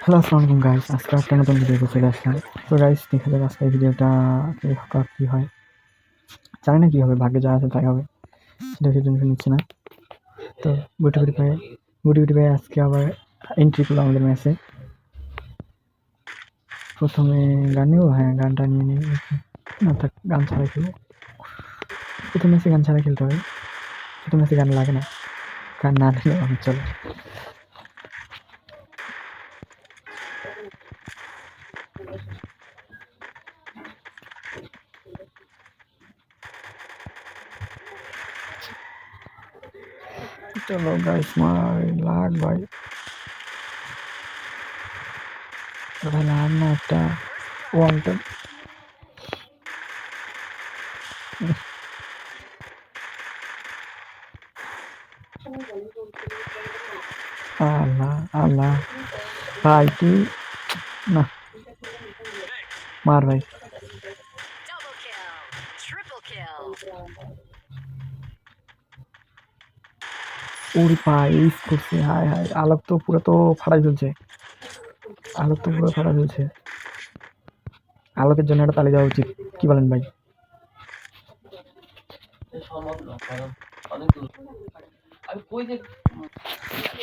Hello আসসালামু আলাইকুম guys, আজকে একটা নতুন ভিডিও চলে আসলাম। তো গাইস দেখা যাক আজকে এই ভিডিওটা কি হয়, জানি না কি হবে, ভাগ্যে যা আছে তাই হবে, সেটা টেনশন নিচ্ছি না। তো গুটি গুটি পায়ে আজকে আবার এন্ট্রি করলো আমাদের ম্যাচে। প্রথমে গান নিব, হ্যাঁ গানটা নিয়ে নিই। না থাক, গান ছাড়াই খেলবো। প্রথম ম্যাচে গান ছাড়াই খেলতে হবে, প্রথম ম্যাচে গান লাগে না, গান না নিলেও আমি চলে। চলো গাইস, মার লাগ ভাই, ভাই লাগ না একটা ওয়ানটা। আল্লাহ আল্লাহ ভাই কি, না মার ভাই। ওরে ভাই ইস করছে, হায় হায়, আলোক তো পুরো তো ফাটাই ফেলছে, আলোক তো পুরো ফাটাই ফেলছে। আলোকের জন্য একটা তালি দেওয়া উচিত, কি বলেন ভাই?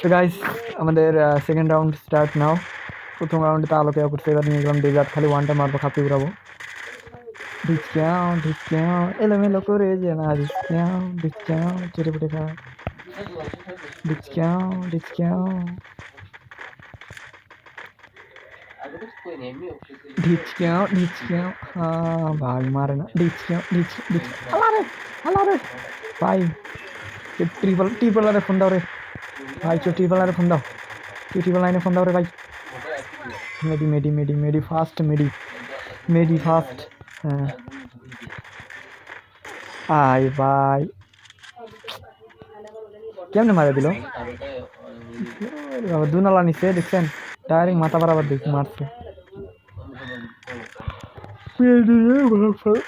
তো গাইস, আমাদের সেকেন্ড রাউন্ড স্টার্ট নাও। প্রথম রাউন্ডে তো আলোকে করছে, এবার নিয়ে গেলাম ডেজার্ট, খালি ওয়ানটা মারবো, খাপিয়ে উড়াবো। ঢিচক্যাও ঢিচক্যাও এলোমেলো করে যে না, ঢিচক্যাও ঢিচক্যাও চেটে পুটে খা, ঢিচক্যাও ঢিচক্যাও ঢিচক্যাও ঢিচক্যাও। হ্যাঁ ভাই মারে না, ঢিচক্যাও ঢিচ ঢিচ। আলারে আলারে ভাই, ট্রিপল ট্রিপল আরে ফোন দাও রে ভাই, কেউ ট্রিপল আরে ফোন দাও, কেউ ট্রিপল লাইনে ফোন দাও রে ভাই। মেডি মেডি মেডি মেডি ফাস্ট, মেডি মেডি ফাস্ট। হ্যাঁ আয় ভাই, কেমনে মারা দিল? দুনালা নিচে দেখছেন, ডাইরেক্ট মাথা বরাবর দেখি মারছে।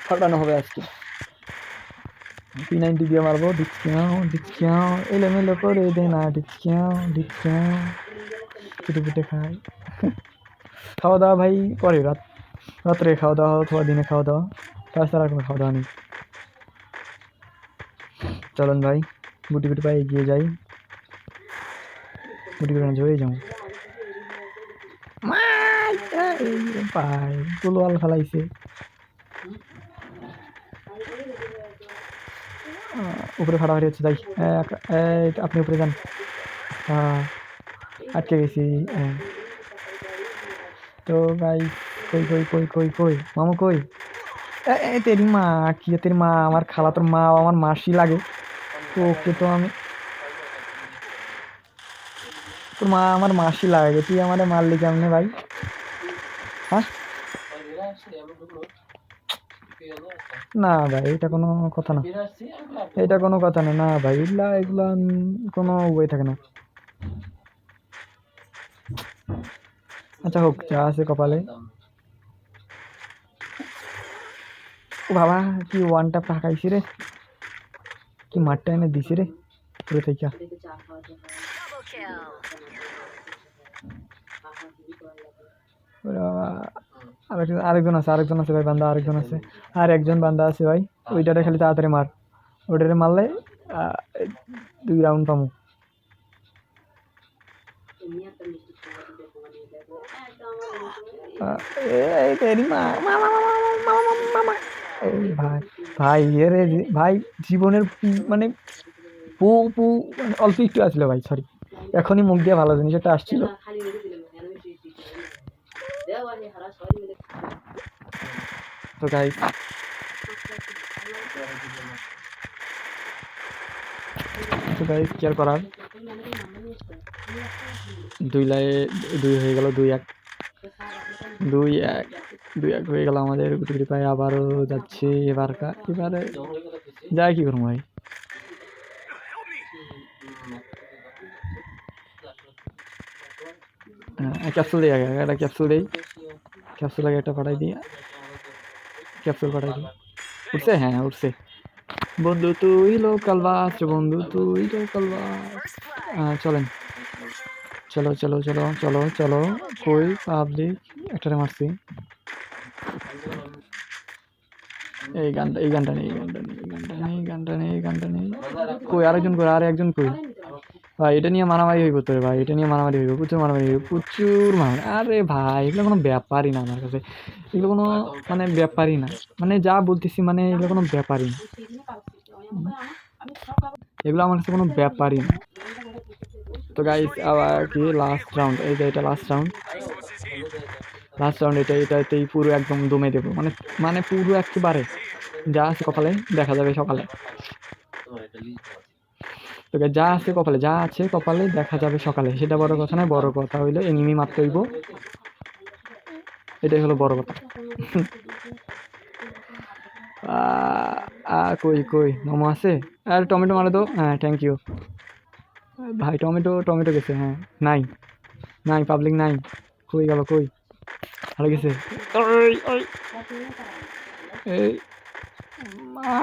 ফাটানো হবে আজকে, P90 দিয়ে মারবো। ঢিচক্যাও এলোমেলো করে দে না, ঢিচক্যাও কেটে কেটে খাই। খাওয়া দাওয়া ভাই পরে, রাত্রে খাওয়া দাওয়া অথবা দিনে খাওয়া দাওয়া, তাছাড়া কোনো খাওয়া দাওয়া নেই। চলুন ভাই, গুটি গুটি পায়ে এগিয়ে যাই, গুটি গুটি হয়ে যাও ভাই, গোলওয়াল ফেলাইছে। উপরে ফাটাফাটি হচ্ছে, তাই আপনি উপরে যান। আটকে গেছি। তো ভাই, কই কই কই কই কই মামু কই? তেরি মা, কি তেরি মা, আমার খালা তোর মা, আমার মাসি লাগে। তো ওকে তো আমি, তোর মা আমার মাসি লাগে, তুই আমার মারলি কেমনে ভাই? হ্যাঁ না ভাই, এটা কোনো কথা না, এটা কোনো কথা না, না ভাই, এগুলা এগুলা কোনো ওয়ে থাকে না। আচ্ছা হোক, যা আছে কপালে। ও বাবা, কি ওয়ানটা ফাঁকাইছি রে, কি মারটা এনে দিছি রে পুরো থেকে। আরেকজন আছে, আরেকজন আছে ভাই, বান্দা আরেকজন আছে, আর একজন বান্দা আছে ভাই। ওইটারে খালি তাড়াতাড়ি মার, ওইটারে মারলে 2 রাউন্ড পামু। ভাই ভাই এরে ভাই, জীবনের মানে পু পু মানে অল্প একটু আসছিল ভাই, সরি, এখনই মুখ দিয়ে ভালো জিনিস একটা আসছিল। তো গাইস, কি আর করার, 2 হয়ে গেল, 2-1, 2-1, 2-1 হয়ে গেল আমাদের। গুটি গুটি পায়ে আবারও যাচ্ছে, এবারে যাই কি করবো ভাই। ক্যাপসুল দিই আগে, একটা ক্যাপসুল দিই, ক্যাপসুল আগে একটা পাঠাই দিই, ক্যাপসুল পাঠাই দিই। উঠছে, হ্যাঁ উঠছে। বন্ধু তুই লোকাল বাস, বন্ধু তুই লোকাল বাস। চলেন চলো চলো চলো চলো চলো, কই পাবলিক একটারে মারছি। এই গানটা নেই, কই আরেকজন, কই আর একজন কই? ভাই এটা নিয়ে মারামারি হইব তো রে ভাই, এটা নিয়ে মারামারি হইব, প্রচুর মারামারি হইব, প্রচুর মারামারি। আরে ভাই এগুলো কোনো ব্যাপারই না আমার কাছে, এগুলো কোনো মানে ব্যাপারই না, মানে যা বলতেছি মানে এগুলো কোনো ব্যাপারই না, এগুলো আমার কাছে কোনো ব্যাপারই না। তো গাইস আবার কি লাস্ট রাউন্ড, এই যে এটা লাস্ট রাউন্ড, এটাতেই পুরো একদম দমে দেবো, মানে মানে পুরো একেবারে যা আছে কপালে দেখা যাবে সকালে। তো guys, যা আছে কপালে দেখা যাবে সকালে, সেটা বড় কথা নয়, বড় কথা হইলো এনিমি মারতে হইব, এটাই হলো বড় কথা। কই কই মোমো আছে? আর টমেটো মারে তো, হ্যাঁ থ্যাংক ইউ ভাই। টমেটো টমেটো গেছে, হ্যাঁ নাই নাই পাবলিক নাই, কই গেল কই, হারা গেছে। ওই ওই এই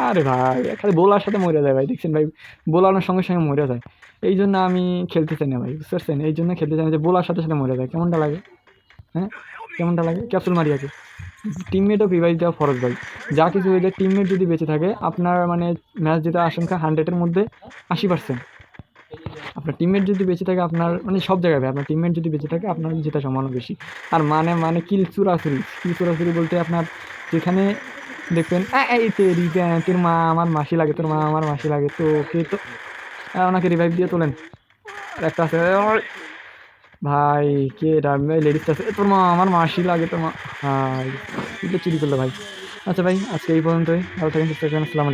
আরে ভাই খালি বোলার সাথে মরে যায় ভাই, দেখছেন ভাই, বোলানোর সঙ্গে সঙ্গে মরে যায়, এই জন্য আমি খেলতে চাই না ভাই, বুঝতে পারছেন, এই জন্য খেলতে চাই না যে বোলার সাথে সাথে মরে যায়, কেমনটা লাগে? হ্যাঁ কেমনটা লাগে? ক্যাপসুল মারি আছে, টিমমেটও রিভাইভ দেওয়া ফরজ ভাই, যা কিছু হয়ে যায় টিমমেট যদি বেঁচে থাকে আপনার মানে ম্যাচ জেতার আশঙ্কা 100-এর মধ্যে 80%। আপনার টিমমেট যদি বেঁচে থাকে আপনার মানে সব জায়গায় ভাই, আপনার টিমমেট যদি বেঁচে থাকে আপনার জেতার সম্ভাবনা বেশি। আর মানে মানে কিল চুরাচুরি বলতে আপনার যেখানে দেখবেন এই তেরি তোর মা আমার মাসি লাগে, তোর মা আমার মাসি লাগে, তো ওকে তো ওনাকে রিভাইভ দিয়ে তোলেন। আর একটা আছে ভাই, কে লেডিসটা আছে, তোর মা আমার মাসি লাগে, তোর মা, ভাই এটা চুরি করলো ভাই। আচ্ছা ভাই আজকে এই পর্যন্তই, ভালো থাকেন, সুস্থ থাকেন, আসসালামু আলাইকুম।